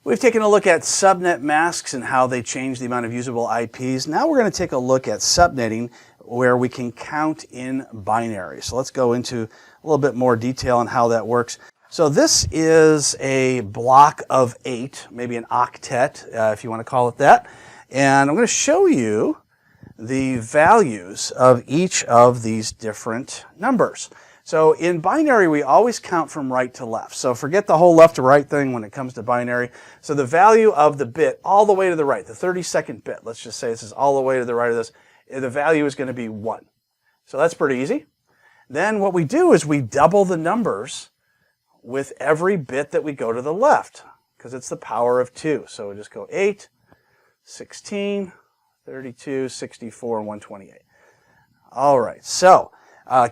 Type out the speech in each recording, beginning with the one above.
We've taken a look at subnet masks and how they change the amount of usable IPs. Now we're going to take a look at subnetting where we can count in binary. So let's go into a little bit more detail on how that works. So this is a block of 8, maybe an octet if you want to call it that. And I'm going to show you the values of each of these different numbers. So in binary, we always count from right to left. So forget the whole left to right thing when it comes to binary. So the value of the bit all the way to the right, the 32nd bit, let's just say this is all the way to the right of this, the value is going to be 1. So that's pretty easy. Then what we do is we double the numbers with every bit that we go to the left, because it's the power of 2. So we just go 8, 16, 32, 64, and 128. All right, so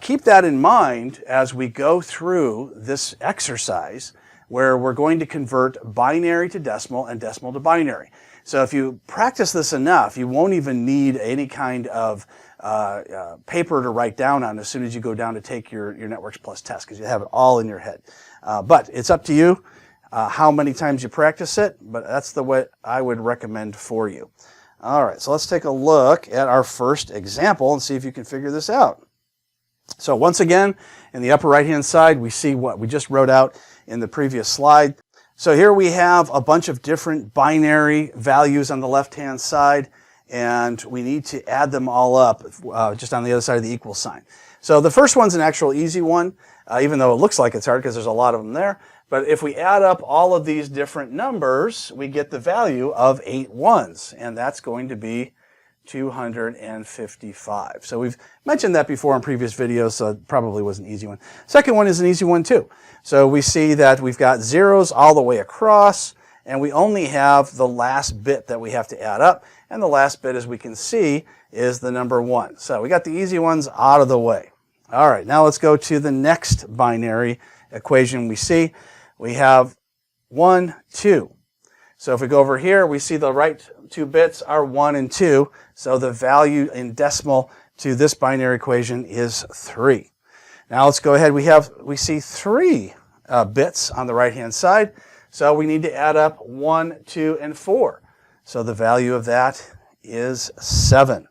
keep that in mind as we go through this exercise where we're going to convert binary to decimal and decimal to binary. So if you practice this enough, you won't even need any kind of paper to write down on as soon as you go down to take your Networks Plus test, because you have it all in your head. But it's up to you how many times you practice it, but that's the way I would recommend for you. All right, so let's take a look at our first example and see if you can figure this out. So once again, in the upper right-hand side, we see what we just wrote out in the previous slide. So here we have a bunch of different binary values on the left-hand side, and we need to add them all up just on the other side of the equal sign. So the first one's an actual easy one, even though it looks like it's hard because there's a lot of them there. But if we add up all of these different numbers, we get the value of 8 ones, and that's going to be 255. So we've mentioned that before in previous videos, so it probably was an easy one. Second one is an easy one too. So we see that we've got zeros all the way across, and we only have the last bit that we have to add up, and the last bit, as we can see, is the number 1. So we got the easy ones out of the way. All right, now let's go to the next binary equation we see. We have 1, 2. So if we go over here, we see the right 2 bits are 1 and 2. So the value in decimal to this binary equation is 3. Now let's go ahead. We see 3 bits on the right-hand side. So we need to add up 1, 2, and 4. So the value of that is 7.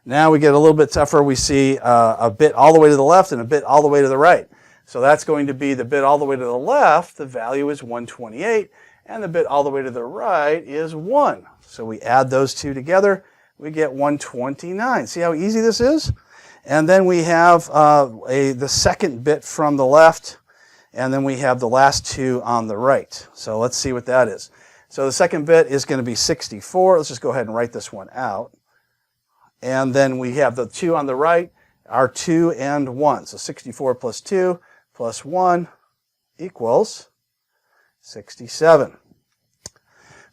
Now we get a little bit tougher. We see a bit all the way to the left and a bit all the way to the right. So that's going to be the bit all the way to the left. The value is 128. And the bit all the way to the right is 1. So we add those two together, we get 129. See how easy this is? And then we have the second bit from the left, and then we have the last 2 on the right. So let's see what that is. So the second bit is going to be 64. Let's just go ahead and write this one out. And then we have the 2 on the right are 2 and 1. So 64 plus 2 plus 1 equals 67.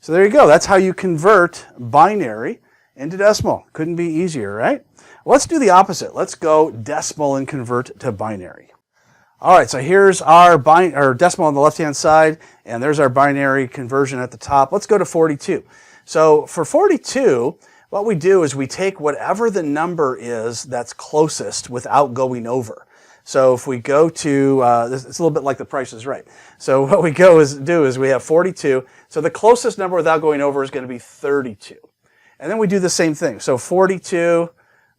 So there you go. That's how you convert binary into decimal. Couldn't be easier, right? Well, let's do the opposite. Let's go decimal and convert to binary. All right, so here's our decimal on the left-hand side, and there's our binary conversion at the top. Let's go to 42. So for 42, what we do is we take whatever the number is that's closest without going over. So if we go to, it's a little bit like the Price is Right. So what we do is we have 42. So the closest number without going over is going to be 32. And then we do the same thing. So 42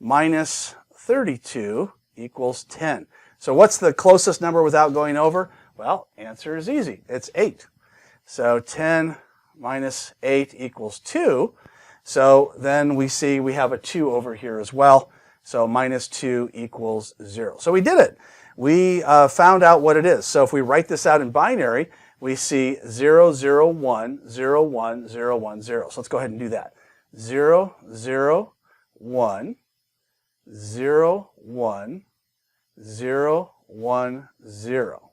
minus 32 equals 10. So what's the closest number without going over? Well, answer is easy. It's 8. So 10 minus 8 equals 2. So then we see we have a 2 over here as well. So minus 2 equals 0. So we did it. We found out what it is. So if we write this out in binary, we see 0, 0, 1, 0, 1, 0, 1, 0. So let's go ahead and do that. 0, 0, 1, 0, 1, 0, 1, 0.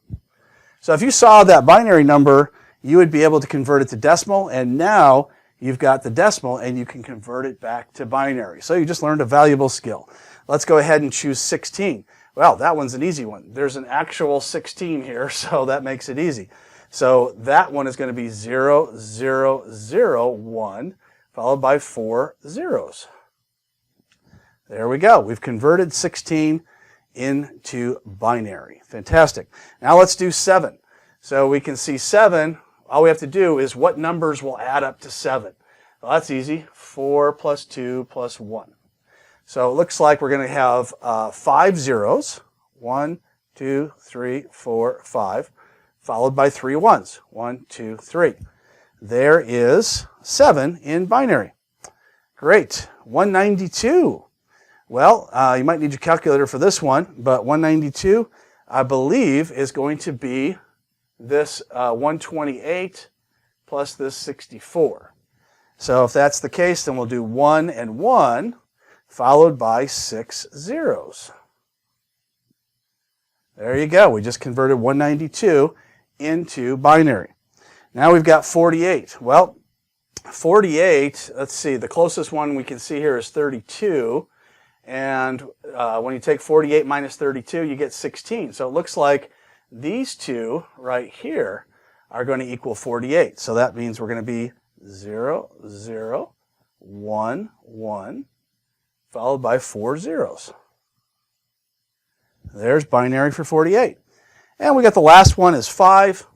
So if you saw that binary number, you would be able to convert it to decimal, and now you've got the decimal and you can convert it back to binary. So you just learned a valuable skill. Let's go ahead and choose 16. Well, that one's an easy one. There's an actual 16 here, so that makes it easy. So that one is going to be 0, 0, 0, 1, followed by 4 zeros. There we go. We've converted 16 into binary. Fantastic. Now let's do 7. So we can see 7, all we have to do is what numbers will add up to 7. Well, that's easy. 4 plus 2 plus 1. So it looks like we're going to have 5 zeros. 1, 2, 3, 4, 5. Followed by 3 ones. 1, 2, 3. There is 7 in binary. Great. 192. Well, you might need your calculator for this one, but 192, I believe, is going to be this 128 plus this 64. So if that's the case, then we'll do 1 and 1, followed by 6 zeros. There you go. We just converted 192 into binary. Now we've got 48. Well, 48, let's see, the closest one we can see here is 32. And when you take 48 minus 32, you get 16. So it looks like these two right here are going to equal 48. So that means we're going to be 0, 0, 1, 1, followed by 4 zeros. There's binary for 48. And we got the last one is 5.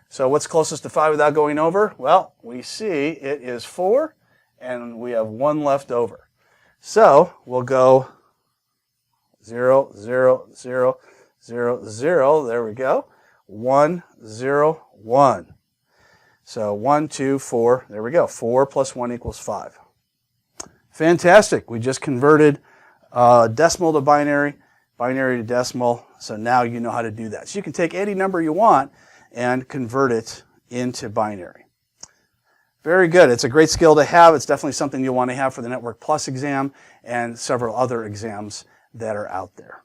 So what's closest to 5 without going over? Well, we see it is 4, and we have 1 left over. So we'll go 0, 0, 0, 0, 0. There we go. 1, 0, 1. So 1, 2, 4. There we go. 4 plus 1 equals 5. Fantastic. We just converted decimal to binary, binary to decimal. So now you know how to do that. So you can take any number you want and convert it into binary. Very good. It's a great skill to have. It's definitely something you'll want to have for the Network Plus exam and several other exams that are out there.